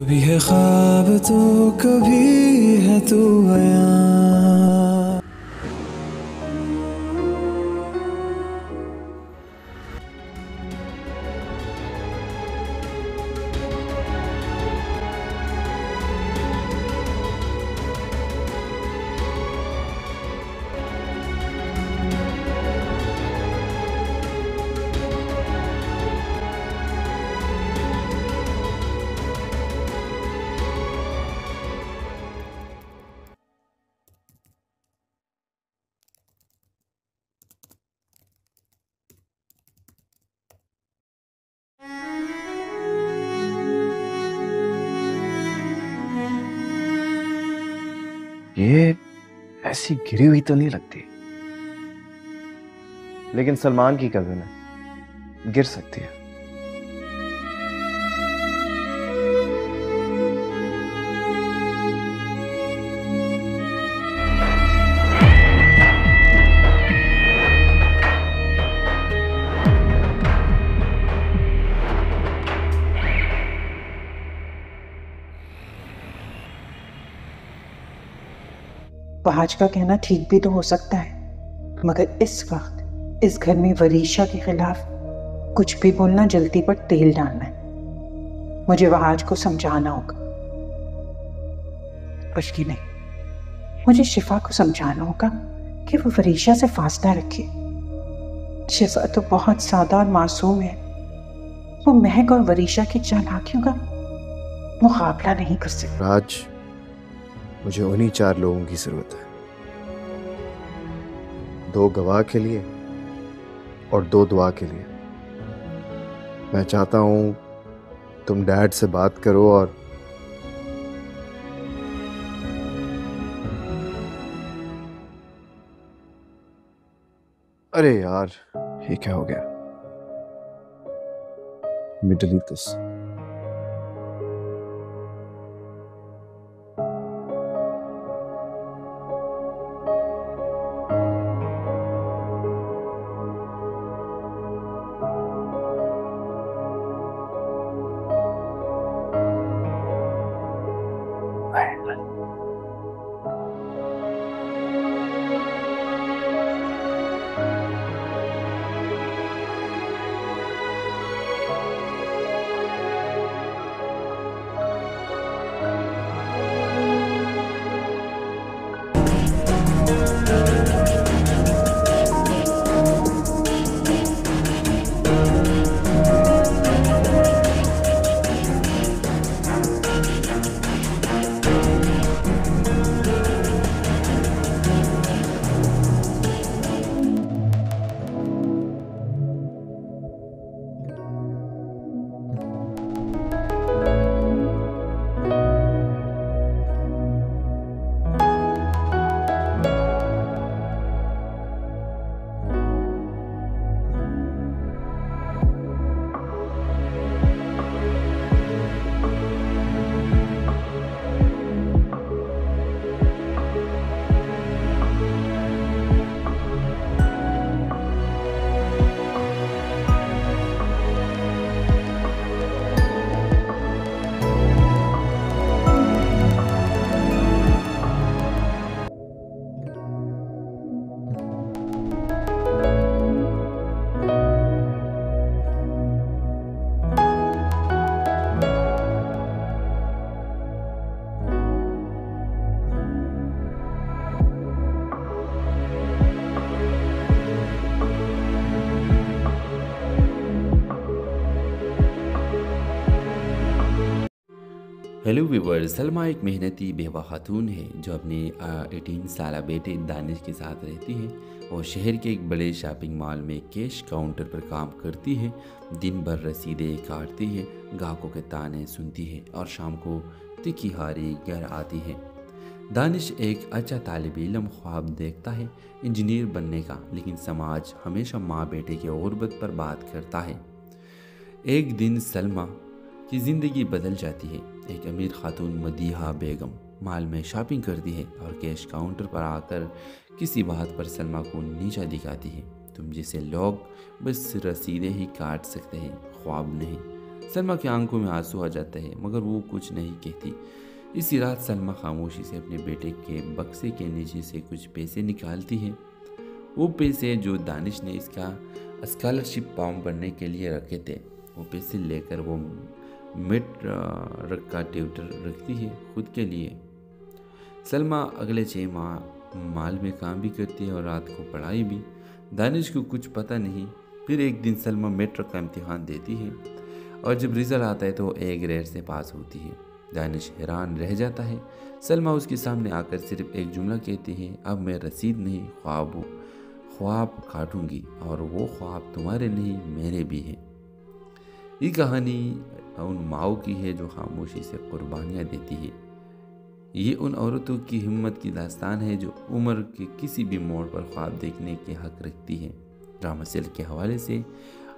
کبھی ہے خواب تو کبھی ہے تو عیاں. یہ ایسی گری ہوئی تو نہیں لگتی، لیکن سلمان کی کزن ہے، گر سکتی ہے. فہد کا کہنا ٹھیک بھی تو ہو سکتا ہے، مگر اس وقت اس گھر میں وریشا کے خلاف کچھ بھی بولنا جلدی پر تیل ڈالنا ہے. مجھے فہد کو سمجھانا ہوگا، بلکہ نہیں، مجھے شفا کو سمجھانا ہوگا کہ وہ وریشا سے فاصلہ رکھے. شفا تو بہت سادہ اور معصوم ہے، وہ مہک اور وریشا کی چالاکیوں کا مقابلہ نہیں کر سکتی. راج، مجھے انہی 4 لوگوں کی ضرورت ہے، 2 گواہ کے لیے اور 2 دعا کے لیے. میں چاہتا ہوں تم ڈیڈ سے بات کرو اور ارے یار، یہ کیا ہو گیا؟ Delete this. ہیلو ویورز، سلمہ ایک محنتی بیوہ خاتون ہے جو اپنے 18 سالہ بیٹے دانش کے ساتھ رہتی ہے. وہ شہر کے ایک بڑے شاپنگ مال میں کیش کاؤنٹر پر کام کرتی ہے. دن بھر رسیدیں کاٹتی ہے، گاہکوں کے تانے سنتی ہے اور شام کو تکھی ہاری گھر آتی ہے. دانش ایک اچھا طالب علم خواب دیکھتا ہے، انجینئر بننے کا، لیکن سماج ہمیشہ ماں بیٹے کی غربت پر بات کرتا ہے. ایک دن سلمہ کی زندگی بدل جاتی ہے. ایک امیر خاتون مدیحہ بیگم مال میں شاپنگ کرتی ہے اور کیش کاؤنٹر پر آ کر کسی بات پر سلمہ کو نیچا دکھاتی ہے. تم جیسے لوگ بس رسیدیں ہی کاٹ سکتے ہیں، خواب نہیں. سلمہ کی آنکھوں میں آنسو آ جاتا ہے مگر وہ کچھ نہیں کہتی۔ اسی رات سلمہ خاموشی سے اپنے بیٹے کے بکسے کے نیچے سے کچھ پیسے نکالتی ہے۔ وہ پیسے جو دانش نے اس کا اسکالرشپ فارم بھرنے کے لیے رکھے تھے، وہ پیسے لے کر وہ مڈ رگ کا ٹیوٹر رکھتی ہے خود کے لیے۔ سلمہ اگلے 6 ماہ مال میں کام بھی کرتی ہے اور رات کو پڑھائی بھی۔ دانش کو کچھ پتہ نہیں۔ پھر ایک دن سلمہ میٹرک کا امتحان دیتی ہے اور جب رزلٹ آتا ہے تو وہ A گریڈ سے پاس ہوتی ہے۔ دانش حیران رہ جاتا ہے۔ سلمہ اس کے سامنے آ کر صرف ایک جملہ کہتی ہے، اب میں رسید نہیں خواب کاٹوں گی، اور وہ خواب تمہارے نہیں میرے بھی ہیں۔ یہ کہانی ان ماؤں کی ہے جو خاموشی سے قربانیاں دیتی ہے۔ یہ ان عورتوں کی ہمت کی داستان ہے جو عمر کے کسی بھی موڑ پر خواب دیکھنے کے حق رکھتی ہے۔ ڈرامہ سیل کے حوالے سے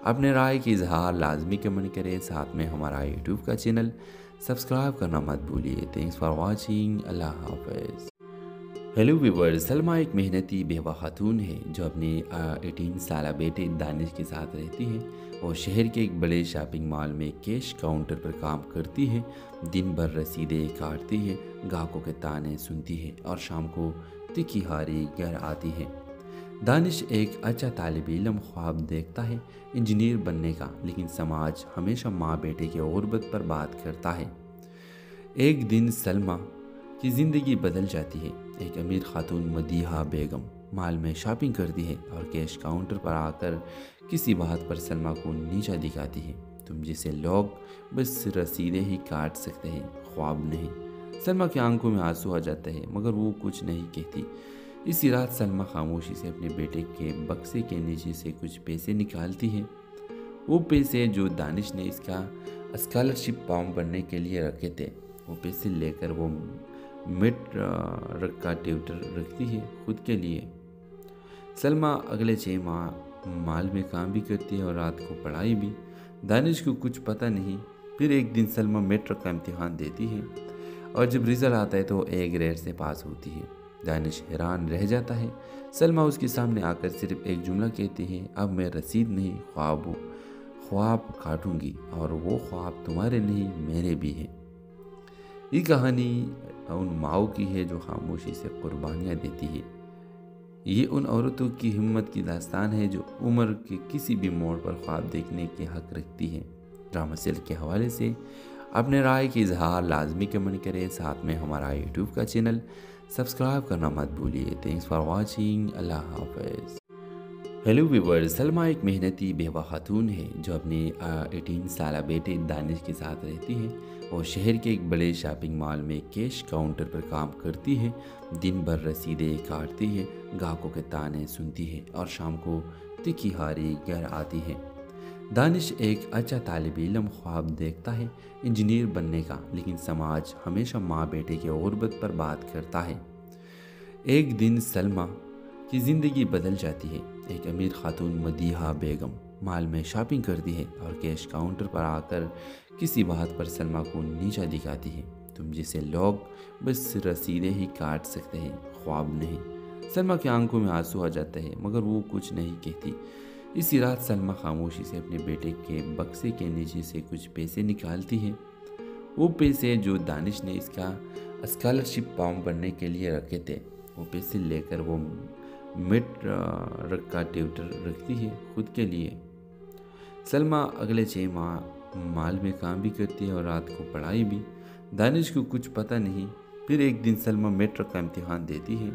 اپنے رائے کی اظہار لازمی کمنٹ کریں، ساتھ میں ہمارا یوٹیوب کا چینل سبسکرائب کرنا مت بھولیے۔ Thanks for watching. اللہ حافظ۔ ہیلو ویورز، سلمہ ایک محنتی بیوہ خاتون ہے جو اپنے 18 سالہ بیٹے دانش کے ساتھ رہتی ہے۔ وہ شہر کے ایک بڑے شاپنگ مال میں کیش کاؤنٹر پر کام کرتی ہے۔ دن بھر رسیدیں کاٹتی ہے، گاہکوں کے تانے سنتی ہے اور شام کو تکھی ہاری گھر آتی ہے۔ دانش ایک اچھا طالب علم خواب دیکھتا ہے انجینئر بننے کا، لیکن سماج ہمیشہ ماں بیٹے کی غربت پر بات کرتا ہے۔ ایک دن سلمہ کی زندگی بدل جاتی ہے۔ ایک امیر خاتون مدیحہ بیگم مال میں شاپنگ کرتی ہے اور کیش کاؤنٹر پر آ کر کسی بات پر سلمہ کو نیچا دکھاتی ہے۔ تم جیسے لوگ بس رسیدیں ہی کاٹ سکتے ہیں، خواب نہیں۔ سلمہ کی آنکھوں میں آنسو آ جاتا ہے مگر وہ کچھ نہیں کہتی۔ اسی رات سلمہ خاموشی سے اپنے بیٹے کے بکسے کے نیچے سے کچھ پیسے نکالتی ہے۔ وہ پیسے جو دانش نے اس کا اسکالرشپ فارم بھرنے کے لیے رکھے تھے، وہ پیسے لے کر وہ مڈ رگ کا ٹیوٹر رکھتی ہے خود کے لیے۔ سلمہ اگلے 6 ماہ مال میں کام بھی کرتی ہے اور رات کو پڑھائی بھی۔ دانش کو کچھ پتہ نہیں۔ پھر ایک دن سلمہ میٹرک کا امتحان دیتی ہے اور جب رزلٹ آتا ہے تو وہ A گریڈ سے پاس ہوتی ہے۔ دانش حیران رہ جاتا ہے۔ سلمہ اس کے سامنے آ کر صرف ایک جملہ کہتی ہے، اب میں رسید نہیں خواب کاٹوں گی، اور وہ خواب تمہارے نہیں میرے بھی ہیں۔ یہ کہانی ان ماؤں کی ہے جو خاموشی سے قربانیاں دیتی ہے۔ یہ ان عورتوں کی ہمت کی داستان ہے جو عمر کے کسی بھی موڑ پر خواب دیکھنے کے حق رکھتی ہے۔ ڈرامہ سیل کے حوالے سے اپنے رائے کی اظہار لازمی کمنٹ کریں، ساتھ میں ہمارا یوٹیوب کا چینل سبسکرائب کرنا مت بھولیے۔ Thanks for watching. اللہ حافظ۔ ہیلو ویورز، سلمہ ایک محنتی بیوہ خاتون ہے جو اپنے 18 سالہ بیٹے دانش کے ساتھ رہتی ہے۔ وہ شہر کے ایک بڑے شاپنگ مال میں کیش کاؤنٹر پر کام کرتی ہے۔ دن بھر رسیدیں کاٹتی ہے، گاہکوں کے تانے سنتی ہے اور شام کو تکھی ہاری گھر آتی ہے۔ دانش ایک اچھا طالب علم خواب دیکھتا ہے انجینئر بننے کا، لیکن سماج ہمیشہ ماں بیٹے کی غربت پر بات کرتا ہے۔ ایک دن سلمہ کی زندگی بدل جاتی ہے۔ ایک امیر خاتون مدیحہ بیگم مال میں شاپنگ کرتی ہے اور کیش کاؤنٹر پر آ کر کسی بات پر سلمہ کو نیچا دکھاتی ہے۔ تم جیسے لوگ بس رسیدیں ہی کاٹ سکتے ہیں، خواب نہیں۔ سلمہ کی آنکھوں میں آنسو آ جاتا ہے مگر وہ کچھ نہیں کہتی۔ اسی رات سلمہ خاموشی سے اپنے بیٹے کے بکسے کے نیچے سے کچھ پیسے نکالتی ہے۔ وہ پیسے جو دانش نے اس کا اسکالرشپ فارم بھرنے کے لیے رکھے تھے، وہ پیسے لے کر وہ مڈ رگ کا ٹیوٹر رکھتی ہے خود کے لیے۔ سلمہ اگلے 6 ماہ مال میں کام بھی کرتی ہے اور رات کو پڑھائی بھی۔ دانش کو کچھ پتہ نہیں۔ پھر ایک دن سلمہ میٹرک کا امتحان دیتی ہے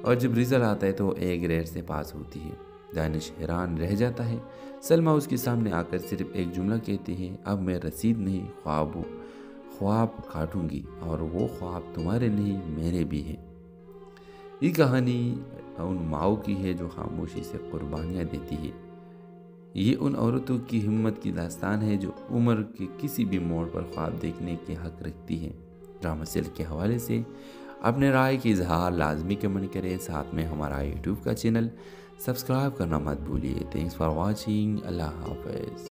اور جب رزلٹ آتا ہے تو وہ A گریڈ سے پاس ہوتی ہے۔ دانش حیران رہ جاتا ہے۔ سلمہ اس کے سامنے آ کر صرف ایک جملہ کہتی ہے، اب میں رسید نہیں خواب کاٹوں گی، اور وہ خواب تمہارے نہیں میرے بھی ہیں۔ یہ کہانی ان ماؤں کی ہے جو خاموشی سے قربانیاں دیتی ہے۔ یہ ان عورتوں کی ہمت کی داستان ہے جو عمر کے کسی بھی موڑ پر خواب دیکھنے کے حق رکھتی ہے۔ ڈرامہ سیل کے حوالے سے اپنے رائے کی اظہار لازمی کمنٹ کریں، ساتھ میں ہمارا یوٹیوب کا چینل سبسکرائب کرنا مت بھولیے۔ Thanks for watching. اللہ حافظ۔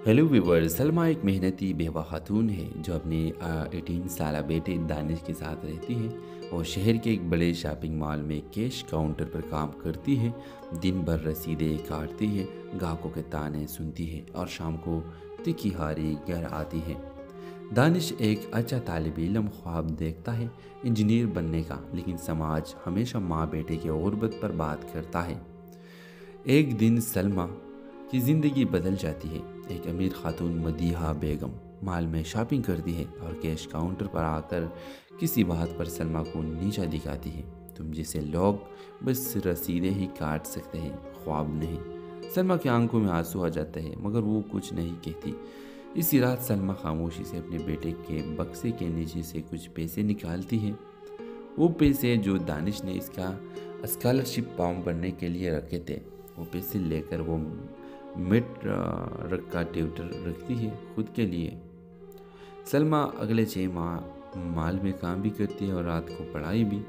ہیلو ویورز، سلمہ ایک محنتی بیوہ خاتون ہے جو اپنے 18 سالہ بیٹے دانش کے ساتھ رہتی ہے۔ وہ شہر کے ایک بڑے شاپنگ مال میں کیش کاؤنٹر پر کام کرتی ہے۔ دن بھر رسیدیں کاٹتی ہے، گاہکوں کے تانے سنتی ہے اور شام کو تیکھی ہاری گھر آتی ہے۔ دانش ایک اچھا طالب علم خواب دیکھتا ہے انجینئر بننے کا، لیکن سماج ہمیشہ ماں بیٹے کی غربت پر بات کرتا ہے۔ ایک دن سلمیٰ کی زندگی بدل جاتی ہے۔ ایک امیر خاتون مدیحہ بیگم مال میں شاپنگ کرتی ہے اور کیش کاؤنٹر پر آ کر کسی بات پر سلمیٰ کو نیچا دکھاتی ہے۔ تم جیسے لوگ بس رسیدیں ہی کاٹ سکتے ہیں، خواب نہیں۔ سلمیٰ کی آنکھوں میں آنسو آ جاتے ہیں مگر وہ کچھ نہیں کہتی۔ اسی رات سلمیٰ خاموشی سے اپنے بیٹے کے بکسے کے نیچے سے کچھ پیسے نکالتی ہے۔ وہ پیسے جو دانش نے اس کا اسکالرشپ فارم بھرنے کے لیے رکھے تھے، وہ پیسے لے کر وہ مڈ رکھا ٹیوٹر رکھتی ہے خود کے لیے۔ سلمیٰ اگلے 6 ماہ مال میں کام بھی کرتی ہے اور رات کو پڑھائی بھی۔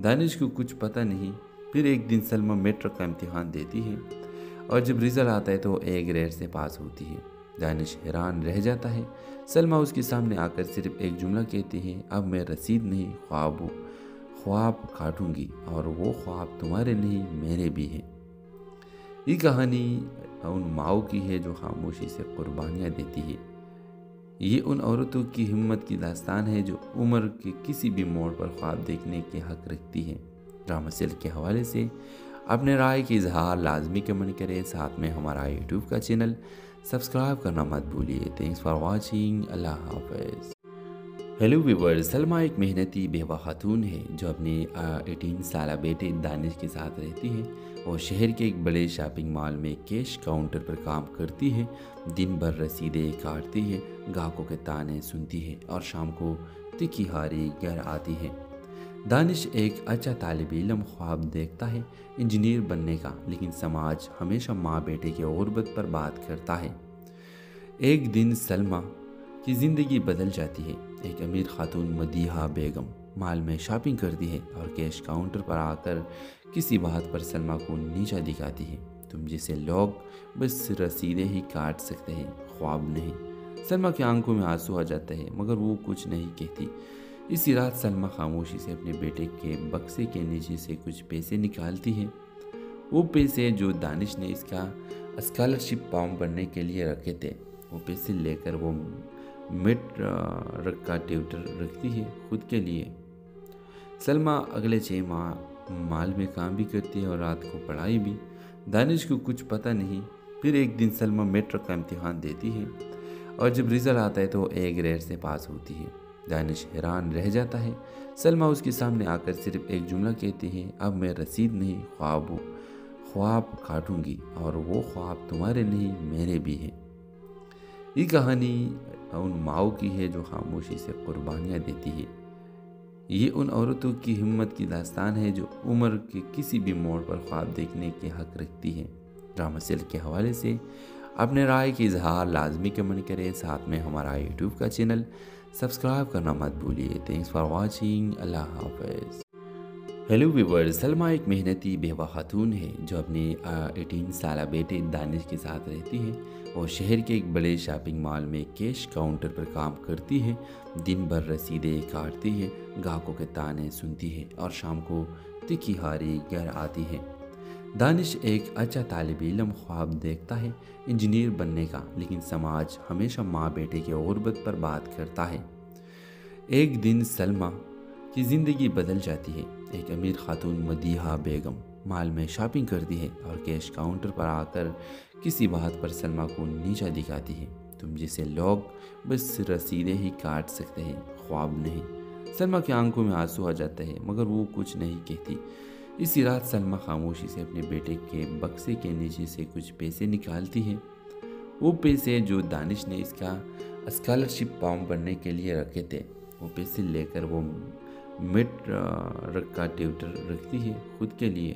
دانش کو کچھ پتہ نہیں۔ پھر ایک دن سلمیٰ میٹرک کا امتحان دیتی ہے اور جب رزلٹ آتا ہے تو اے گریڈ سے پاس ہوتی ہے۔ دانش حیران رہ جاتا ہے۔ سلمیٰ اس کے سامنے آ کر صرف ایک جملہ کہتی ہے، اب میں رسید نہیں، خواب کاٹوں گی، اور وہ خواب تمہارے نہیں میرے بھی ہیں۔ یہ کہانی ان ماؤں کی ہے جو خاموشی سے قربانیاں دیتی ہے۔ یہ ان عورتوں کی ہمت کی داستان ہے جو عمر کے کسی بھی موڑ پر خواب دیکھنے کے حق رکھتی ہے۔ ڈرامہ سیل کے حوالے سے اپنے رائے کی اظہار لازمی کمنٹ کریں، ساتھ میں ہمارا یوٹیوب کا چینل سبسکرائب کرنا مت بھولیے۔ تھینکس فار واچنگ، اللہ حافظ۔ ہیلو ویورز، سلمیٰ ایک محنتی بیوہ خاتون ہے جو اپنے 18 سالہ بیٹے دانش کے ساتھ رہتی ہے۔ وہ شہر کے ایک بڑے شاپنگ مال میں کیش کاؤنٹر پر کام کرتی ہے۔ دن بھر رسیدیں کاٹتی ہے، گاہکوں کے تانے سنتی ہے اور شام کو تیکھی ہاری گھر آتی ہے۔ دانش ایک اچھا طالب علم خواب دیکھتا ہے انجینئر بننے کا، لیکن سماج ہمیشہ ماں بیٹے کی غربت پر بات کرتا ہے۔ ایک دن سلمیٰ کی زندگی بدل جاتی ہے۔ ایک امیر خاتون مدیحہ بیگم مال میں شاپنگ کرتی ہے اور کیش کاؤنٹر پر آ کر کسی بات پر سلمیٰ کو نیچا دکھاتی ہے۔ تم جیسے لوگ بس رسیدیں ہی کاٹ سکتے ہیں، خواب نہیں۔ سلمیٰ کی آنکھوں میں آنسو آ جاتے ہیں مگر وہ کچھ نہیں کہتی۔ اسی رات سلمیٰ خاموشی سے اپنے بیٹے کے بکسے کے نیچے سے کچھ پیسے نکالتی ہے۔ وہ پیسے جو دانش نے اس کا اسکالرشپ فارم بھرنے کے لیے رکھے تھے، وہ پیسے لے کر وہ مڈ رکھا ٹیوٹر رکھتی ہے خود کے لیے۔ سلمیٰ اگلے 6 ماہ مال میں کام بھی کرتی ہے اور رات کو پڑھائی بھی۔ دانش کو کچھ پتہ نہیں۔ پھر ایک دن سلمیٰ میٹرک کا امتحان دیتی ہے اور جب رزلٹ آتا ہے تو اے گریڈ سے پاس ہوتی ہے۔ دانش حیران رہ جاتا ہے۔ سلمیٰ اس کے سامنے آ کر صرف ایک جملہ کہتی ہے، اب میں رسید نہیں، خواب کاٹوں گی، اور وہ خواب تمہارے نہیں میرے بھی ہیں۔ یہ کہانی ان ماؤں کی ہے جو خاموشی سے قربانیاں دیتی ہے۔ یہ ان عورتوں کی ہمت کی داستان ہے جو عمر کے کسی بھی موڑ پر خواب دیکھنے کے حق رکھتی ہے۔ ڈرامہ سیل کے حوالے سے اپنے رائے کی اظہار لازمی کمنٹ کریں، ساتھ میں ہمارا یوٹیوب کا چینل سبسکرائب کرنا مت بھولیے۔ تھینکس فار واچنگ، اللہ حافظ۔ ہیلو ویورز، سلمیٰ ایک محنتی بیوہ خاتون ہے جو اپنے 18 سالہ بیٹے دانش کے ساتھ رہتی ہے۔ وہ شہر کے ایک بڑے شاپنگ مال میں کیش کاؤنٹر پر کام کرتی ہے۔ دن بھر رسیدیں کاٹتی ہے، گاہکوں کے تانے سنتی ہے اور شام کو تیکھی ہاری گھر آتی ہے۔ دانش ایک اچھا طالب علم خواب دیکھتا ہے انجینئر بننے کا، لیکن سماج ہمیشہ ماں بیٹے کی غربت پر بات کرتا ہے۔ ایک دن سلمیٰ کی زندگی بدل جاتی ہے۔ ایک امیر خاتون مدیحہ بیگم مال میں شاپنگ کرتی ہے اور کیش کاؤنٹر پر آ کر کسی بات پر سلمیٰ کو نیچا دکھاتی ہے۔ تم جیسے لوگ بس رسیدیں ہی کاٹ سکتے ہیں، خواب نہیں۔ سلمیٰ کی آنکھوں میں آنسو آ جاتے ہیں مگر وہ کچھ نہیں کہتی۔ اسی رات سلمیٰ خاموشی سے اپنے بیٹے کے بکسے کے نیچے سے کچھ پیسے نکالتی ہے۔ وہ پیسے جو دانش نے اس کا اسکالرشپ فارم بھرنے کے لیے رکھے تھے، وہ پیسے لے کر وہ مڈ رکھا ٹیوٹر رکھتی ہے خود کے لیے۔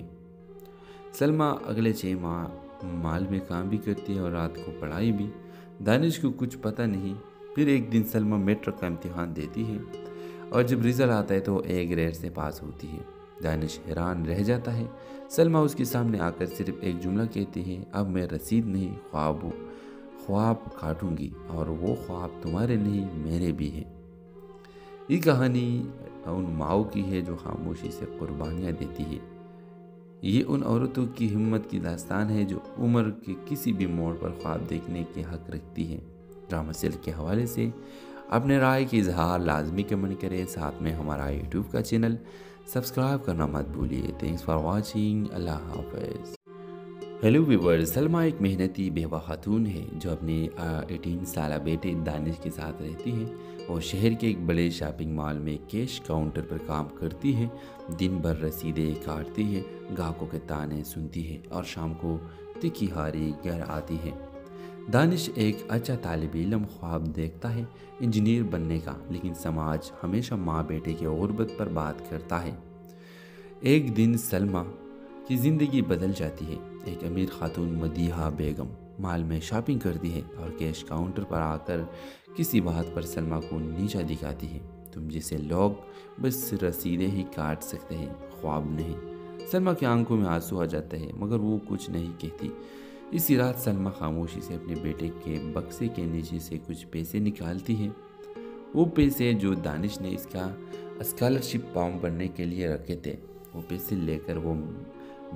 سلمیٰ اگلے 6 ماہ مال میں کام بھی کرتی ہے اور رات کو پڑھائی بھی۔ دانش کو کچھ پتہ نہیں۔ پھر ایک دن سلمیٰ میٹرک کا امتحان دیتی ہے اور جب رزلٹ آتا ہے تو اے گریڈ سے پاس ہوتی ہے۔ دانش حیران رہ جاتا ہے۔ سلمیٰ اس کے سامنے آ کر صرف ایک جملہ کہتی ہے، اب میں رسید نہیں، خواب کاٹوں گی، اور وہ خواب تمہارے نہیں میرے بھی ہیں۔ یہ کہانی ان ماؤں کی ہے جو خاموشی سے قربانیاں دیتی ہے۔ یہ ان عورتوں کی ہمت کی داستان ہے جو عمر کے کسی بھی موڑ پر خواب دیکھنے کے حق رکھتی ہے۔ ڈرامہ سیل کے حوالے سے اپنے رائے کی اظہار لازمی کمنٹ کریں، ساتھ میں ہمارا یوٹیوب کا چینل سبسکرائب کرنا مت بھولیے۔ تھینکس فار واچنگ، اللہ حافظ۔ ہیلو ویورز، سلمہ ایک محنتی بیوہ خاتون ہے جو اپنے 18 سالہ بیٹے دانش کے ساتھ رہتی ہے اور شہر کے ایک بڑے شاپنگ مال میں کیش کاؤنٹر پر کام کرتی ہے۔ دن بھر رسیدیں کاٹتی ہے، گاہکوں کے تانے سنتی ہے اور شام کو تکھی ہاری گھر آتی ہے۔ دانش ایک اچھا طالب علم خواب دیکھتا ہے انجینئر بننے کا، لیکن سماج ہمیشہ ماں بیٹے کے غربت پر بات کرتا ہے۔ ایک دن سلمہ کی زندگی بدل جاتی ہے۔ ایک امیر خاتون مدیحہ بیگم مال میں شاپنگ کرتی ہے اور کیش کاؤنٹر پر آ کر کسی بات پر سلمہ کو نیچا دکھاتی ہے۔ تم جیسے لوگ بس رسیدیں ہی کاٹ سکتے ہیں، خواب نہیں۔ سلمہ کی آنکھوں میں آنسو آ جاتے ہیں مگر وہ کچھ نہیں کہتی۔ اسی رات سلمہ خاموشی سے اپنے بیٹے کے بکسے کے نیچے سے کچھ پیسے نکالتی ہے۔ وہ پیسے جو دانش نے اس کا اسکالرشپ فارم بھرنے کے لیے رکھے تھے، وہ پیسے لے کر وہ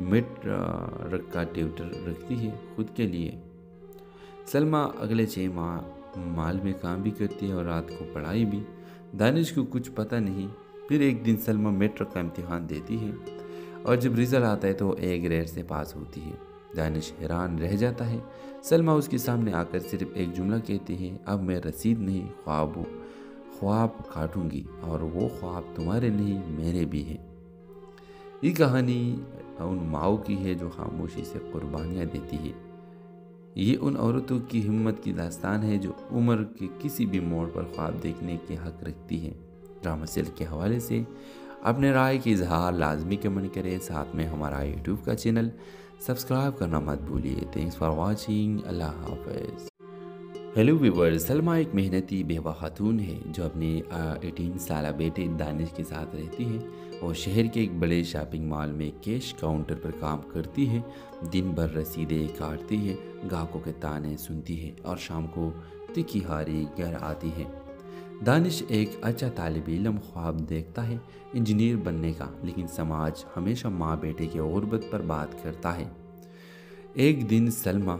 مڈ کا ٹیوٹر رکھتی ہے خود کے لیے۔ سلمہ اگلے 6 ماہ مال میں کام بھی کرتی ہے اور رات کو پڑھائی بھی۔ دانش کو کچھ پتہ نہیں۔ پھر ایک دن سلمہ میٹرک کا امتحان دیتی ہے اور جب رزلٹ آتا ہے تو اے گریڈ سے پاس ہوتی ہے۔ دانش حیران رہ جاتا ہے۔ سلمہ اس کے سامنے آ کر صرف ایک جملہ کہتی ہے، اب میں رسید نہیں خواب کاٹوں گی، اور وہ خواب تمہارے نہیں میرے بھی ہیں۔ یہ کہانی ان ماؤں کی ہے جو خاموشی سے قربانیاں دیتی ہے۔ یہ ان عورتوں کی ہمت کی داستان ہے جو عمر کے کسی بھی موڑ پر خواب دیکھنے کے حق رکھتی ہے۔ ڈرامہ سیل کے حوالے سے اپنے رائے کی اظہار لازمی کمنٹ کریں، ساتھ میں ہمارا یوٹیوب کا چینل سبسکرائب کرنا مت بھولیے۔ تھینکس فار واچنگ، اللہ حافظ۔ ہیلو ویورز، سلمہ ایک محنتی بیوہ خاتون ہے جو اپنے 18 سالہ بیٹے دانش کے ساتھ رہتی ہے اور شہر کے ایک بڑے شاپنگ مال میں کیش کاؤنٹر پر کام کرتی ہے۔ دن بھر رسیدیں کاٹتی ہے، گاہکوں کے تانے سنتی ہے اور شام کو تکھی ہاری گھر آتی ہے۔ دانش ایک اچھا طالب علم خواب دیکھتا ہے انجینئر بننے کا، لیکن سماج ہمیشہ ماں بیٹے کے غربت پر بات کرتا ہے۔ ایک دن سلمہ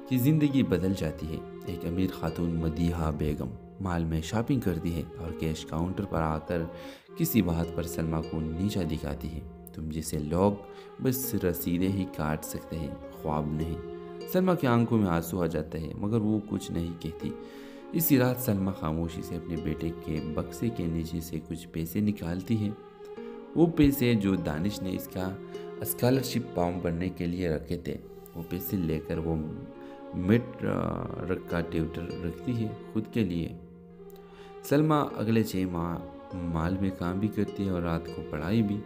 کی زندگی بدل جاتی ہے۔ ایک امیر خاتون مدیحہ بیگم مال میں شاپنگ کرتی ہے اور کیش کاؤنٹر پر آ کر کسی بات پر سلمہ کو نیچا دکھاتی ہے۔ تم جیسے لوگ بس رسیدیں ہی کاٹ سکتے ہیں، خواب نہیں۔ سلمہ کی آنکھوں میں آنسو آ جاتے ہیں مگر وہ کچھ نہیں کہتی۔ اسی رات سلمہ خاموشی سے اپنے بیٹے کے بکسے کے نیچے سے کچھ پیسے نکالتی ہے۔ وہ پیسے جو دانش نے اس کا اسکالرشپ فارم بھرنے کے لیے رکھے تھے، وہ پیسے لے کر وہ مڈ کا ٹیوٹر رکھتی ہے خود کے لیے۔ سلمہ اگلے 6 ماہ مال میں کام بھی کرتی ہے اور رات کو پڑھائی بھی۔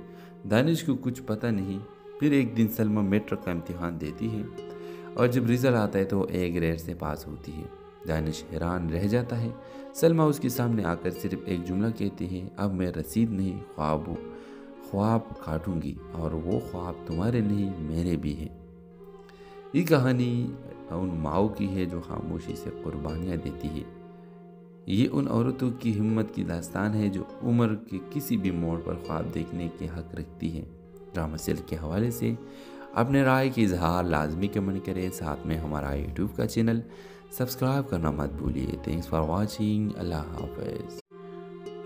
دانش کو کچھ پتہ نہیں۔ پھر ایک دن سلمہ میٹرک کا امتحان دیتی ہے اور جب رزلٹ آتا ہے تو اے گریڈ سے پاس ہوتی ہے۔ دانش حیران رہ جاتا ہے۔ سلمہ اس کے سامنے آ کر صرف ایک جملہ کہتی ہے، اب میں رسید نہیں خواب کاٹوں گی، اور وہ خواب تمہارے نہیں میرے بھی ہیں۔ اور جب رزلٹ آتا ہے تو اے گریڈ سے پاس ہوتی ہے۔ دانش حیران رہ جاتا ہے۔ سلمہ اس کے سامنے آ کر صرف ایک جملہ کہتی ہے، اب میں رسید نہیں خواب کاٹوں گی، اور وہ خواب تمہارے نہیں میرے بھی ہیں۔ یہ کہانی ان ماؤں کی ہے جو خاموشی سے قربانیاں دیتی ہے۔ یہ ان عورتوں کی ہمت کی داستان ہے جو عمر کے کسی بھی موڑ پر خواب دیکھنے کے حق رکھتی ہے۔ ڈرامہ سیل کے حوالے سے اپنے رائے کی اظہار لازمی کمنٹ کریں، ساتھ میں ہمارا یوٹیوب کا چینل سبسکرائب کرنا مت بھولیے۔ تھینکس فار واچنگ، اللہ حافظ۔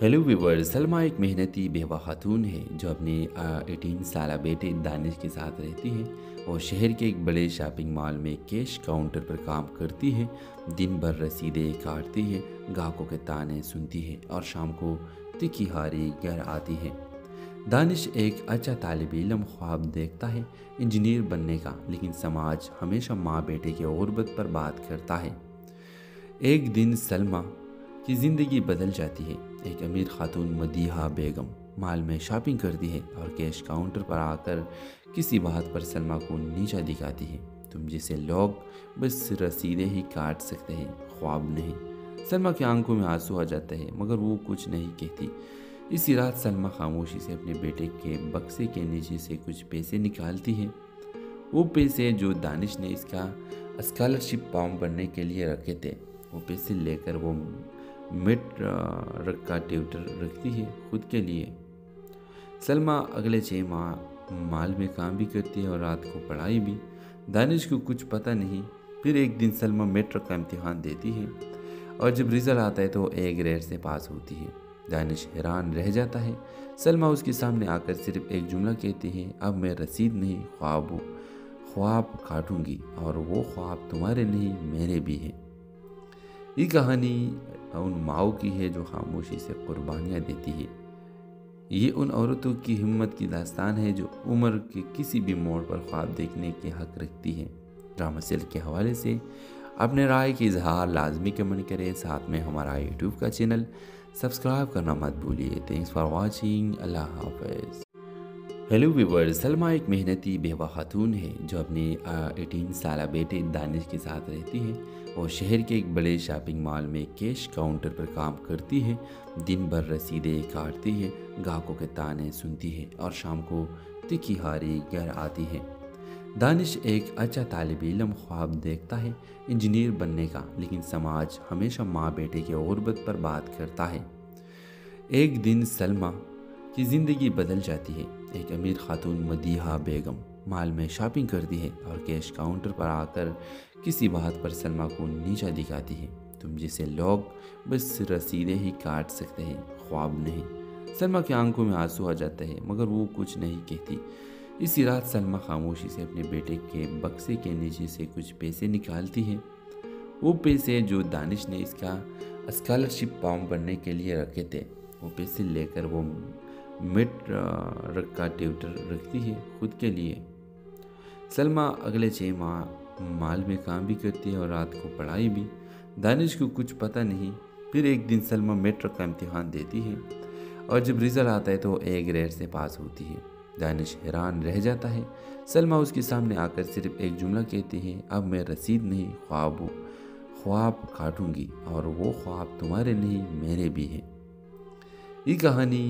ہیلو ویورز، سلمہ ایک محنتی بیوہ خاتون ہے جو اپنے 18 سالہ بیٹے دانش کے ساتھ رہتی ہے اور شہر کے ایک بڑے شاپنگ مال میں کیش کاؤنٹر پر کام کرتی ہے۔ دن بھر رسیدیں کاٹتی ہے، گاہکوں کے تانے سنتی ہے اور شام کو تکھی ہاری گھر آتی ہے۔ دانش ایک اچھا طالب علم خواب دیکھتا ہے انجینئر بننے کا، لیکن سماج ہمیشہ ماں بیٹے کے غربت پر بات کرتا ہے۔ ایک دن سلمہ کی زندگی بدل جاتی ہے۔ ایک امیر خاتون مدیحہ بیگم مال میں شاپنگ کرتی ہے اور کیش کاؤنٹر پر آ کر کسی بات پر سلمہ کو نیچا دکھاتی ہے۔ تم جیسے لوگ بس رسیدیں ہی کاٹ سکتے ہیں، خواب نہیں۔ سلمہ کی آنکھوں میں آنسو آ جاتے ہیں مگر وہ کچھ نہیں کہتی۔ اسی رات سلمہ خاموشی سے اپنے بیٹے کے بکسے کے نیچے سے کچھ پیسے نکالتی ہے۔ وہ پیسے جو دانش نے اس کا اسکالرشپ فارم بھرنے کے لیے رکھے تھے، وہ پیسے لے کر وہ مڈ کا ٹیوٹر رکھتی ہے خود کے لیے۔ سلمہ اگلے 6 ماہ مال میں کام بھی کرتی ہے اور رات کو پڑھائی بھی۔ دانش کو کچھ پتہ نہیں۔ پھر ایک دن سلمہ میٹرک کا امتحان دیتی ہے اور جب رزلٹ آتا ہے تو اے گریڈ سے پاس ہوتی ہے۔ دانش حیران رہ جاتا ہے۔ سلمیٰ اس کے سامنے آ کر صرف ایک جملہ کہتی ہے، اب میں رسید نہیں خواب کاٹوں گی، اور وہ خواب تمہارے نہیں میرے بھی ہیں۔ یہ کہانی ان ماؤں کی ہے جو خاموشی سے قربانیاں دیتی ہے۔ یہ ان عورتوں کی ہمت کی داستان ہے جو عمر کے کسی بھی موڑ پر خواب دیکھنے کے حق رکھتی ہے۔ ڈرامہ سیل کے حوالے سے اپنے رائے کی اظہار لازمی کمنٹ کریں، ساتھ میں ہمارا یوٹیوب کا چینل سبسکرائب کرنا مت بھولیے۔ تھینکس فار واچنگ، اللہ حافظ۔ ہیلو ویورز، سلمیٰ ایک محنتی بیوہ خاتون ہے جو اپنے 18 سالہ بیٹے دانش کے ساتھ رہتی ہے۔ وہ شہر کے ایک بڑے شاپنگ مال میں کیش کاؤنٹر پر کام کرتی ہے۔ دن بھر رسیدیں کاٹتی ہے، گاہکوں کے تانے سنتی ہے اور شام کو تکھی ہاری گھر آتی ہے۔ دانش ایک اچھا طالب علم خواب دیکھتا ہے، انجینئر بننے کا، لیکن سماج ہمیشہ ماں بیٹے کی غربت پر بات کرتا ہے۔ ایک دن سلمیٰ کی زندگی بدل جاتی ہے۔ ایک امیر خاتون مدیحہ بیگم مال میں شاپنگ کرتی ہے اور کیش کاؤنٹر پر آ کر کسی بات پر سلمیٰ کو نیچا دکھاتی ہے۔ تم جیسے لوگ بس رسیدیں ہی کاٹ سکتے ہیں، خواب نہیں۔ سلمیٰ کی آنکھوں میں آنسو آ جاتے ہیں مگر وہ کچھ نہیں کہتی۔ اسی رات سلمیٰ خاموشی سے اپنے بیٹے کے بکسے کے نیچے سے کچھ پیسے نکالتی ہے۔ وہ پیسے جو دانش نے اس کا اسکالرشپ فارم بھرنے کے لیے رکھے تھے۔ وہ پیسے لے کر وہ مڈ کا ٹیوٹر رکھتی ہے خود کے لیے۔ سلمیٰ اگلے 6 ماہ مال میں کام بھی کرتی ہے اور رات کو پڑھائی بھی۔ دانش کو کچھ پتہ نہیں۔ پھر ایک دن سلمیٰ میٹرک کا امتحان دیتی ہے اور جب رزلٹ آتا ہے تو اے گریڈ سے پاس ہوتی ہے۔ دانش حیران رہ جاتا ہے۔ سلمیٰ اس کے سامنے آ کر صرف ایک جملہ کہتی ہے، اب میں رسید نہیں خواب کاٹوں گی، اور وہ خواب تمہارے نہیں میرے بھی ہیں۔ یہ کہانی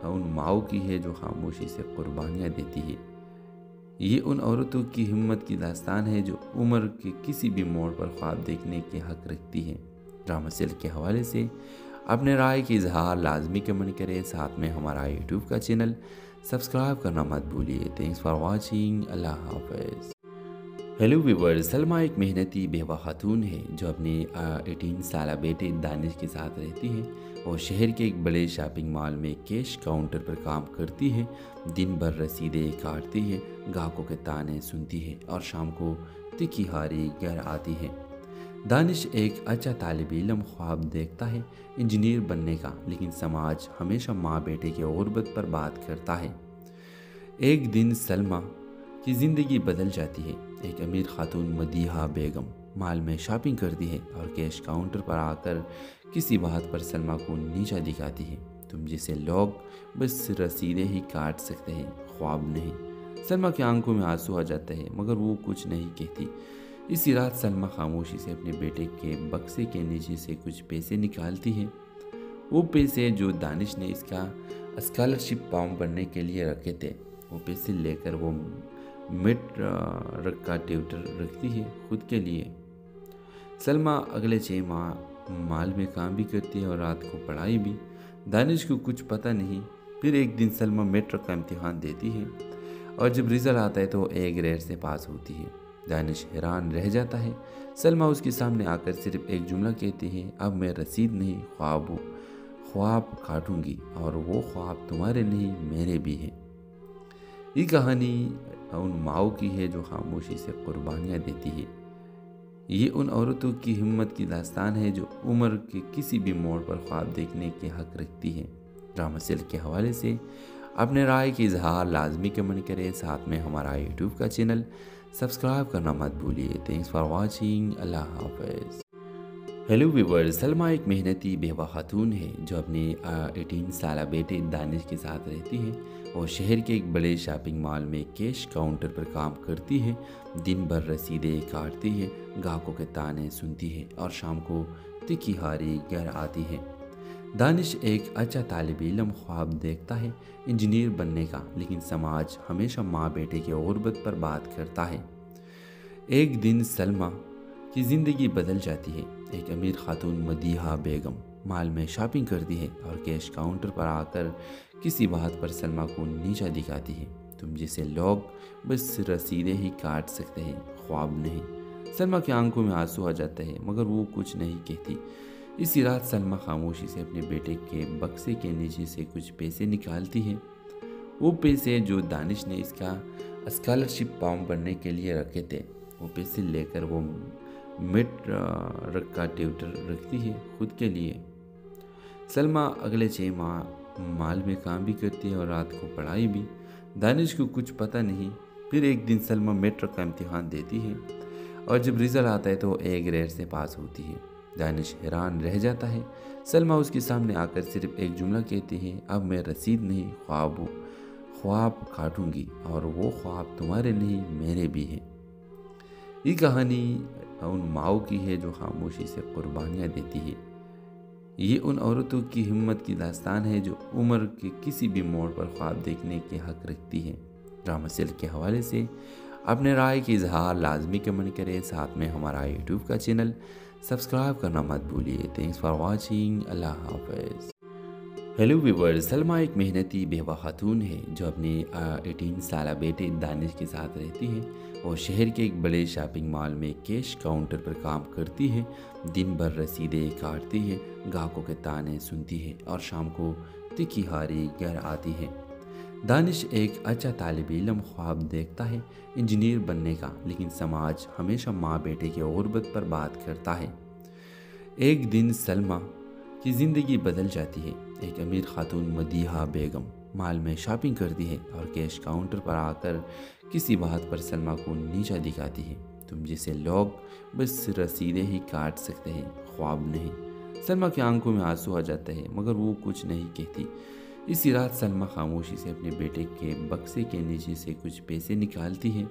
ان ماؤں کی ہے جو خاموشی سے قربانیاں دیتی ہے۔ یہ ان عورتوں کی ہمت کی داستان ہے جو عمر کے کسی بھی موڑ پر خواب دیکھنے کے حق رکھتی ہے۔ ڈرامہ سیل کے حوالے سے اپنے رائے کی اظہار لازمی کمنٹ کریں، ساتھ میں ہمارا یوٹیوب کا چینل سبسکرائب کرنا مت بھولیے۔ تھینکس فار واچنگ، اللہ حافظ۔ ہیلو ویورز، سلمیٰ ایک محنتی بیوہ خاتون ہے جو اپنے 18 سالہ بیٹے دانش کے ساتھ رہتی ہے۔ وہ شہر کے ایک بڑے شاپنگ مال میں کیش کاؤنٹر پر کام کرتی ہے۔ دن بھر رسیدیں کاٹتی ہے، گاہکوں کے تانے سنتی ہے اور شام کو تکھی ہاری گھر آتی ہے۔ دانش ایک اچھا طالب علم خواب دیکھتا ہے، انجینئر بننے کا، لیکن سماج ہمیشہ ماں بیٹے کی غربت پر بات کرتا ہے۔ ایک دن سلمیٰ کی زندگی بدل جاتی ہے۔ ایک امیر خاتون مدیحہ بیگم مال میں شاپنگ کرتی ہے اور کیش کاؤنٹر پر آ کر کسی بات پر سلمیٰ کو نیچا دکھاتی ہے۔ تم جیسے لوگ بس رسیدیں ہی کاٹ سکتے ہیں، خواب نہیں۔ سلمیٰ کی آنکھوں میں آنسو آ جاتے ہیں مگر وہ کچھ نہیں کہتی۔ اسی رات سلمیٰ خاموشی سے اپنے بیٹے کے بکسے کے نیچے سے کچھ پیسے نکالتی ہے۔ وہ پیسے جو دانش نے اس کا اسکالرشپ فارم بھرنے کے لیے رکھے تھے۔ وہ پیسے لے کر وہ مڈ کا ٹیوٹر رکھتی ہے خود کے لیے۔ سلمیٰ اگلے 6 ماہ مال میں کام بھی کرتی ہے اور رات کو پڑھائی بھی۔ دانش کو کچھ پتہ نہیں۔ پھر ایک دن سلمیٰ میٹرک کا امتحان دیتی ہے اور جب رزلٹ آتا ہے تو اے گریڈ سے پاس ہوتی ہے۔ دانش حیران رہ جاتا ہے۔ سلمیٰ اس کے سامنے آ کر صرف ایک جملہ کہتی ہے، اب میں رسید نہیں خواب کاٹوں گی، اور وہ خواب تمہارے نہیں میرے بھی ہیں۔ یہ کہانی ان ماؤں کی ہے جو خاموشی سے قربانیاں دیتی ہے۔ یہ ان عورتوں کی ہمت کی داستان ہے جو عمر کے کسی بھی موڑ پر خواب دیکھنے کے حق رکھتی ہے۔ ڈرامہ سیل کے حوالے سے اپنے رائے کی اظہار لازمی کمنٹ کریں، ساتھ میں ہمارا یوٹیوب کا چینل سبسکرائب کرنا مت بھولیے۔ تھینکس فار واچنگ، اللہ حافظ۔ ہیلو ویورز، سلمیٰ ایک محنتی بیوہ خاتون ہے جو اپنے 18 سالہ بیٹے دانش کے ساتھ رہتی ہے۔ وہ شہر کے ایک بڑے شاپنگ مال میں کیش کاؤنٹر پر کام کرتی ہے۔ دن بھر رسیدیں کاٹتی ہے، گاہکوں کے تانے سنتی ہے اور شام کو تکھی ہاری گھر آتی ہے۔ دانش ایک اچھا طالب علم خواب دیکھتا ہے، انجینئر بننے کا، لیکن سماج ہمیشہ ماں بیٹے کی غربت پر بات کرتا ہے۔ ایک دن سلمیٰ کی زندگی بدل جاتی ہے۔ ایک امیر خاتون مدیحہ بیگم مال میں شاپنگ کرتی ہے اور کیش کاؤنٹر پر آ کر کسی بات پر سلمیٰ کو نیچا دکھاتی ہے۔ تم جیسے لوگ بس رسیدیں ہی کاٹ سکتے ہیں، خواب نہیں۔ سلمیٰ کی آنکھوں میں آنسو آ جاتے ہیں مگر وہ کچھ نہیں کہتی۔ اسی رات سلمہ خاموشی سے اپنے بیٹے کے بکسے کے نیچے سے کچھ پیسے نکالتی ہے۔ وہ پیسے جو دانش نے اس کا اسکالرشپ فارم بھرنے کے لیے رکھے تھے، وہ پیسے لے کر وہ مڈ کا ٹیوٹر رکھتی ہے خود کے لیے۔ سلمہ اگلے 6 ماہ مال میں کام بھی کرتی ہے اور رات کو پڑھائی بھی۔ دانش کو کچھ پتہ نہیں۔ پھر ایک دن سلمہ میٹرک کا امتحان دیتی ہے اور جب رزلٹ آتا ہے تو A گریڈ سے پاس ہوتی ہے۔ دانش حیران رہ جاتا ہے۔ سلمہ اس کے سامنے آ کر صرف ایک جملہ کہتی ہے، اب میں رسید نہیں خواب کاٹوں گی، اور وہ خواب تمہارے نہیں میرے بھی ہیں۔ یہ کہانی ان ماؤں کی ہے جو خاموشی سے قربانیاں دیتی ہے۔ یہ ان عورتوں کی ہمت کی داستان ہے جو عمر کے کسی بھی موڑ پر خواب دیکھنے کے حق رکھتی ہے۔ ڈرامہ سیل کے حوالے سے اپنے رائے کی اظہار لازمی کمنٹ کریں، ساتھ میں ہمارا یوٹیوب کا چینل سبسکرائب کرنا مت بھولیے۔ تھینکس فار واچنگ، اللہ حافظ۔ ہیلو ویورز، سلمہ ایک محنتی بیوہ خاتون ہے جو اپنے 18 سالہ بیٹے دانش کے ساتھ رہتی ہے۔ وہ شہر کے ایک بڑے شاپنگ مال میں کیش کاؤنٹر پر کام کرتی ہے۔ دن بھر رسیدیں کاٹتی ہے، گاہکوں کے تانے سنتی ہے اور شام کو تکھی ہاری گھر آتی ہے۔ دانش ایک اچھا طالب علم خواب دیکھتا ہے انجینئر بننے کا، لیکن سماج ہمیشہ ماں بیٹے کی غربت پر بات کرتا ہے۔ ایک دن سلمہ کی زندگی بدل جاتی ہے۔ ایک امیر خاتون مدیحہ بیگم مال میں شاپنگ کرتی ہے اور کیش کاؤنٹر پر آ کر کسی بات پر سلمہ کو نیچا دکھاتی ہے۔ تم جیسے لوگ بس رسیدیں ہی کاٹ سکتے ہیں، خواب نہیں۔ سلمہ کی آنکھوں میں آنسو آ جاتا ہے مگر وہ کچھ نہیں کہتی۔ اسی رات سلمہ خاموشی سے اپنے بیٹے کے بکسے کے نیچے سے کچھ پیسے نکالتی ہے۔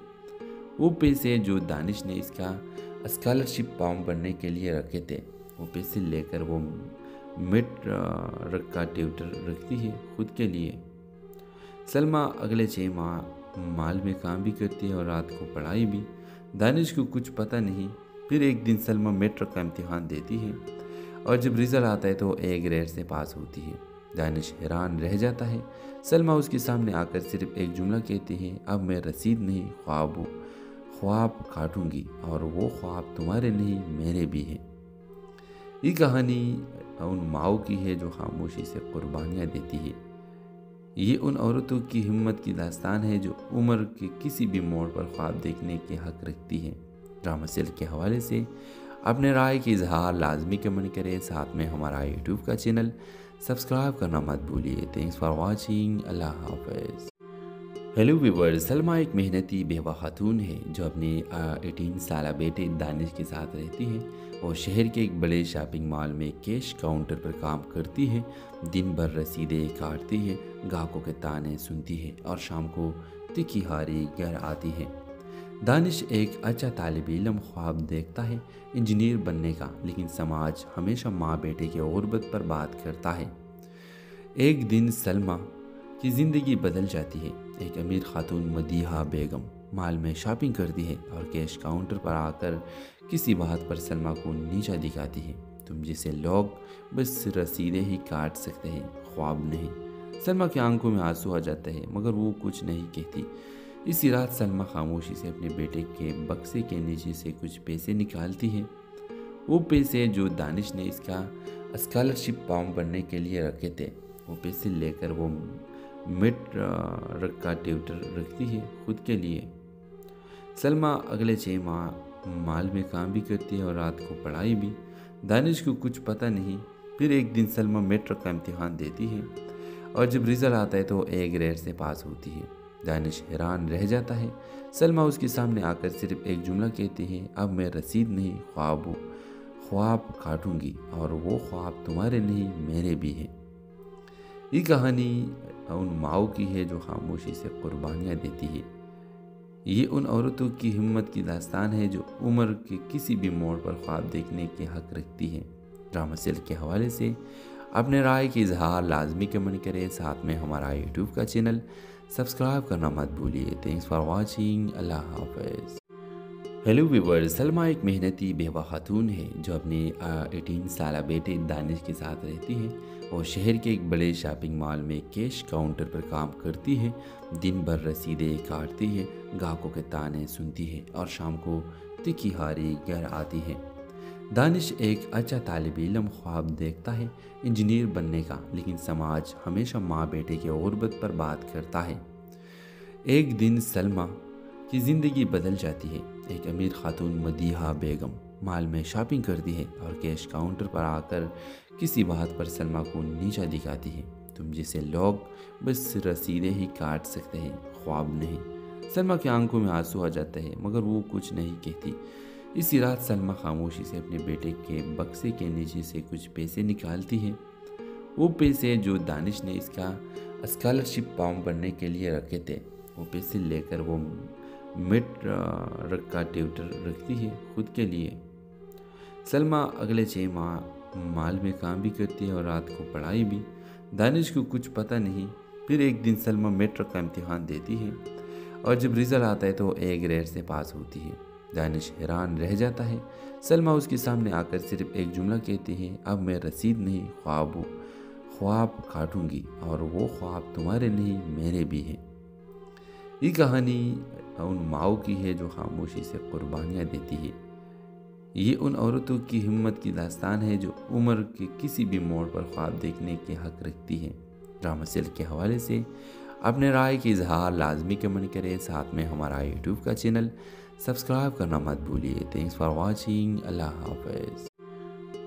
وہ پیسے جو دانش نے اس کا اسکالرشپ فارم بھرنے کے لیے رکھے تھے، وہ پیسے لے کر وہ مڈ کا ٹیوٹر رکھتی ہے خود کے لیے۔ سلمہ اگلے 6 ماہ مال میں کام بھی کرتی ہے اور رات کو پڑھائی بھی۔ دانش کو کچھ پتہ نہیں۔ پھر ایک دن سلمہ میٹرک کا امتحان دیتی ہے اور جب رزلٹ آتا ہے تو A گریڈ سے پاس ہوتی ہے۔ دانش حیران رہ جاتا ہے۔ سلمہ اس کے سامنے آ کر صرف ایک جملہ کہتی ہے، اب میں رسید نہیں خواب کاٹوں گی، اور وہ خواب تمہارے نہیں میرے بھی ہیں۔ یہ کہانی ان ماؤں کی ہے جو خاموشی سے قربانیاں دیتی ہے۔ یہ ان عورتوں کی ہمت کی داستان ہے جو عمر کے کسی بھی موڑ پر خواب دیکھنے کے حق رکھتی ہے۔ ڈرامہ سیل کے حوالے سے اپنے رائے کی اظہار لازمی کمنٹ کریں، ساتھ میں ہمارا یوٹیوب کا چینل سبسکرائب کرنا مت بھولیے۔ تھینکس فار واچنگ، اللہ حافظ۔ ہیلو ویورز، سلمہ ایک محنتی بیوہ خاتون ہے جو اپنے 18 سالہ بیٹے دانش کے ساتھ رہتی ہے۔ وہ شہر کے ایک بڑے شاپنگ مال میں کیش کاؤنٹر پر کام کرتی ہے۔ دن بھر رسیدیں کاٹتی ہے، گاہکوں کے تانے سنتی ہے اور شام کو تکھی ہاری گھر آتی ہے۔ دانش ایک اچھا طالب علم خواب دیکھتا ہے انجینئر بننے کا، لیکن سماج ہمیشہ ماں بیٹے کی غربت پر بات کرتا ہے۔ ایک دن سلمہ کی زندگی بدل جاتی ہے۔ ایک امیر خاتون مدیحہ بیگم مال میں شاپنگ کرتی ہے اور کیش کاؤنٹر پر آ کر کسی بات پر سلمہ کو نیچا دکھاتی ہے۔ تم جیسے لوگ بس رسیدیں ہی کاٹ سکتے ہیں، خواب نہیں۔ سلمہ کی آنکھوں میں آنسو آ جاتا ہے مگر وہ کچھ نہیں کہتی۔ اسی رات سلمہ خاموشی سے اپنے بیٹے کے بکسے کے نیچے سے کچھ پیسے نکالتی ہے۔ وہ پیسے جو دانش نے اس کا اسکالرشپ فارم بھرنے کے لیے رکھے تھے، وہ پیسے لے کر وہ مڈ کا ٹیوٹر رکھتی ہے خود کے لیے۔ سلمہ اگلے 6 ماہ مال میں کام بھی کرتی ہے اور رات کو پڑھائی بھی۔ دانش کو کچھ پتہ نہیں۔ پھر ایک دن سلمہ میٹرک کا امتحان دیتی ہے اور جب رزلٹ آتا ہے تو A گریڈ سے پاس ہوتی ہے۔ دانش حیران رہ جاتا ہے۔ سلمہ اس کے سامنے آ کر صرف ایک جملہ کہتی ہے، اب میں رسید نہیں خواب کاٹوں گی، اور وہ خواب تمہارے نہیں میرے بھی ہیں۔ یہ کہانی ان ماؤں کی ہے جو خاموشی سے قربانیاں دیتی ہے۔ یہ ان عورتوں کی ہمت کی داستان ہے جو عمر کے کسی بھی موڑ پر خواب دیکھنے کے حق رکھتی ہے۔ ڈرامہ سیل کے حوالے سے اپنے رائے کی اظہار لازمی کمنٹ کریں، ساتھ میں ہمارا یوٹیوب کا چینل سبسکرائب کرنا مت بھولیے۔ تھینکس فار واچنگ، اللہ حافظ۔ ہیلو ویورز، سلمہ ایک محنتی بیوہ خاتون ہے جو اپنے 18 سالہ بیٹے دانش کے ساتھ رہتی ہے۔ وہ شہر کے ایک بڑے شاپنگ مال میں کیش کاؤنٹر پر کام کرتی ہے۔ دن بھر رسیدیں کاٹتی ہے، گاہکوں کے تانے سنتی ہے اور شام کو تکھی ہاری گھر آتی ہے۔ دانش ایک اچھا طالب علم خواب دیکھتا ہے انجینئر بننے کا، لیکن سماج ہمیشہ ماں بیٹے کی غربت پر بات کرتا ہے۔ ایک دن سلمیٰ کی زندگی بدل جاتی ہے۔ ایک امیر خاتون مدیحہ بیگم مال میں شاپنگ کرتی ہے اور کیش کاؤنٹر پر آ کر کسی بات پر سلمیٰ کو نیچا دکھاتی ہے۔ تم جسے لوگ بس رسیدیں ہی کاٹ سکتے ہیں، خواب نہیں۔ سلمیٰ کی آنکھوں میں آنسو آ جاتا ہے مگر وہ کچھ نہیں کہتی۔ اسی رات سلمیٰ خاموشی سے اپنے بیٹے کے بکسے کے نیچے سے کچھ پیسے نکالتی ہے۔ وہ پیسے جو دانش نے اس کا اسکالرشپ فارم بھرنے کے لیے رکھے تھے، وہ پیسے لے کر وہ مڈ کا ٹیوٹر رکھتی ہے خود کے لیے۔ سلمیٰ اگلے 6 ماہ مال میں کام بھی کرتی ہے اور رات کو پڑھائی بھی۔ دانش کو کچھ پتہ نہیں۔ پھر ایک دن سلمیٰ میٹرک کا امتحان دیتی ہے اور جب رزلٹ آتا ہے تو وہ A گریڈ سے پاس ہوتی ہے۔ دانش حیران رہ جاتا ہے۔ سلمیٰ اس کے سامنے آ کر صرف ایک جملہ کہتی ہے، اب میں رسید نہیں خواب کاٹوں گی، اور وہ خواب تمہارے نہیں میرے بھی ہیں۔ یہ کہانی ان ماؤں کی ہے جو خاموشی سے قربانیاں دیتی ہے۔ یہ ان عورتوں کی ہمت کی داستان ہے جو عمر کے کسی بھی موڑ پر خواب دیکھنے کے حق رکھتی ہے۔ ڈرامہ سیل کے حوالے سے اپنے رائے کی اظہار لازمی کمنٹ کریں، ساتھ میں ہمارا یوٹیوب کا چینل سبسکرائب کرنا مت بھولیے۔ Thanks for watching. اللہ حافظ۔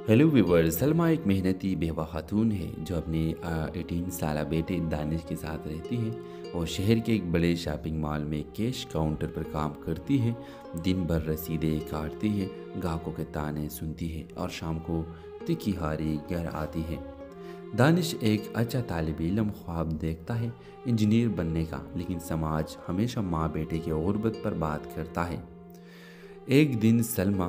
ہیلو ویورز، سلمیٰ ایک محنتی بیوہ خاتون ہے جو اپنے 18 سالہ بیٹے دانش کے ساتھ رہتی ہے۔ وہ شہر کے ایک بڑے شاپنگ مال میں کیش کاؤنٹر پر کام کرتی ہے۔ دن بھر رسیدیں کاٹتی ہے، گاہکوں کے تانے سنتی ہے اور شام کو تکھی ہاری گھر آتی ہے۔ دانش ایک اچھا طالب علم خواب دیکھتا ہے انجینئر بننے کا، لیکن سماج ہمیشہ ماں بیٹے کی غربت پر بات کرتا ہے۔ ایک دن سلمیٰ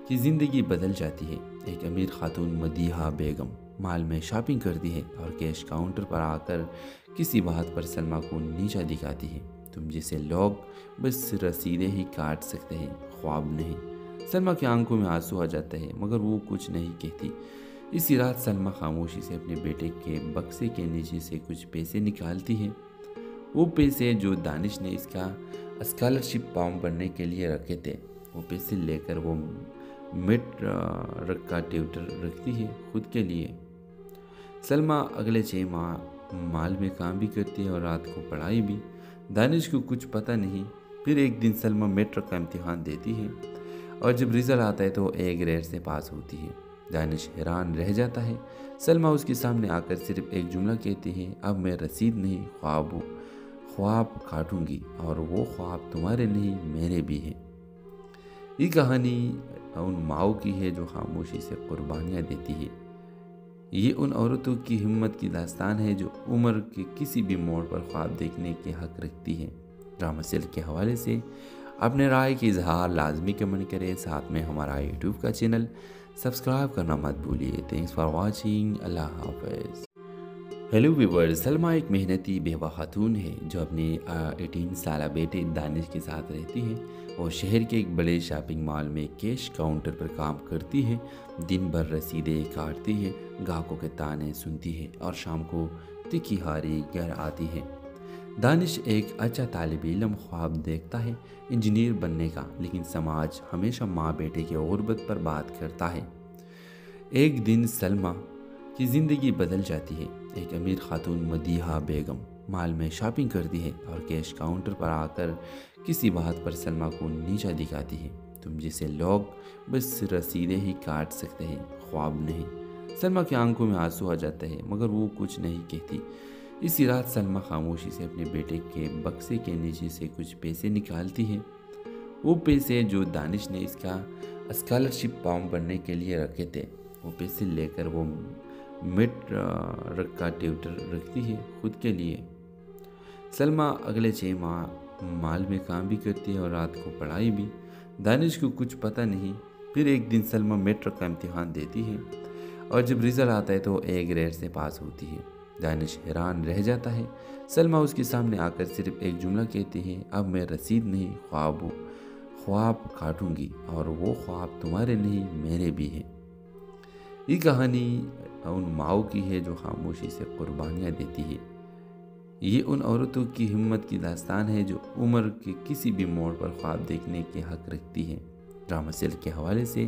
کی زندگی بدل جاتی ہے۔ ایک امیر خاتون مدیحہ بیگم مال میں شاپنگ کرتی ہے اور کیش کاؤنٹر پر آ کر کسی بات پر سلمیٰ کو نیچا دکھاتی ہے۔ تم جسے لوگ بس رسیدیں ہی کاٹ سکتے ہیں، خواب نہیں۔ سلمیٰ کی آنکھوں میں آنسو آ جاتا ہے مگر وہ کچھ نہیں کہتی۔ اسی رات سلمیٰ خاموشی سے اپنے بیٹے کے بکسے کے نیچے سے کچھ پیسے نکالتی ہے۔ وہ پیسے جو دانش نے اس کا اسکالرشپ فارم بھرنے کے لیے رکھے تھے، وہ پیسے لے کر وہ مڈ کا ٹیوٹر رکھتی ہے خود کے لیے۔ سلمیٰ اگلے 6 ماہ مال میں کام بھی کرتی ہے اور رات کو پڑھائی بھی۔ دانش کو کچھ پتہ نہیں۔ پھر ایک دن سلمیٰ میٹرک کا امتحان دیتی ہے اور جب رزلٹ آتا ہے تو وہ A گریڈ سے پاس ہوتی ہے۔ دانش حیران رہ جاتا ہے۔ سلمیٰ اس کے سامنے آ کر صرف ایک جملہ کہتی ہے، اب میں رسید نہیں خواب کاٹوں گی، اور وہ خواب تمہارے نہیں میرے بھی ہیں۔ یہ کہانی ان ماؤں کی ہے جو خاموشی سے قربانیاں دیتی ہے۔ یہ ان عورتوں کی ہمت کی داستان ہے جو عمر کے کسی بھی موڑ پر خواب دیکھنے کے حق رکھتی ہے۔ ڈرامہ سیل کے حوالے سے اپنے رائے کی اظہار لازمی کمنٹ کریں، ساتھ میں ہمارا یوٹیوب کا چینل سبسکرائب کرنا مت بھولیے۔ Thanks for watching. اللہ حافظ۔ ہیلو ویورز، سلمیٰ ایک محنتی بیوہ خاتون ہے جو اپنے 18 سالہ بیٹے دانش کے ساتھ رہتی ہے۔ وہ شہر کے ایک بڑے شاپنگ مال میں کیش کاؤنٹر پر کام کرتی ہے۔ دن بھر رسیدیں کاٹتی ہے، گاہکوں کے تانے سنتی ہے اور شام کو تکھی ہاری گھر آتی ہے۔ دانش ایک اچھا طالب علم خواب دیکھتا ہے انجینئر بننے کا، لیکن سماج ہمیشہ ماں بیٹے کی غربت پر بات کرتا ہے۔ ایک دن سلمیٰ کی زندگی بدل جاتی ہے۔ ایک امیر خاتون مدیحہ بیگم مال میں شاپنگ کرتی ہے اور کیش کاؤنٹر پر آ کر کسی بات پر سلمیٰ کو نیچا دکھاتی ہے۔ تم جسے لوگ بس رسیدیں ہی کاٹ سکتے ہیں، خواب نہیں۔ سلمیٰ کی آنکھوں میں آنسو آ جاتا ہے مگر وہ کچھ نہیں کہتی۔ اسی رات سلمیٰ خاموشی سے اپنے بیٹے کے بکسے کے نیچے سے کچھ پیسے نکالتی ہے۔ وہ پیسے جو دانش نے اس کا اسکالرشپ فارم بھرنے کے لیے رکھے تھے، وہ پیسے لے کر وہ مڈ کا ٹیوٹر رکھتی ہے خود کے لیے۔ سلمیٰ اگلے 6 ماہ مال میں کام بھی کرتی ہے اور رات کو پڑھائی بھی۔ دانش کو کچھ پتہ نہیں۔ پھر ایک دن سلمیٰ میٹرک کا امتحان دیتی ہے اور جب رزلٹ آتا ہے تو وہ A گریڈ سے پاس ہوتی ہے۔ دانش حیران رہ جاتا ہے۔ سلمیٰ اس کے سامنے آ کر صرف ایک جملہ کہتی ہے، اب میں رسید نہیں خواب کاٹوں گی، اور وہ خواب تمہارے نہیں میرے بھی ہیں۔ یہ کہانی ان ماؤں کی ہے جو خاموشی سے قربانیاں دیتی ہے۔ یہ ان عورتوں کی ہمت کی داستان ہے جو عمر کے کسی بھی موڑ پر خواب دیکھنے کے حق رکھتی ہے۔ ڈرامہ سیل کے حوالے سے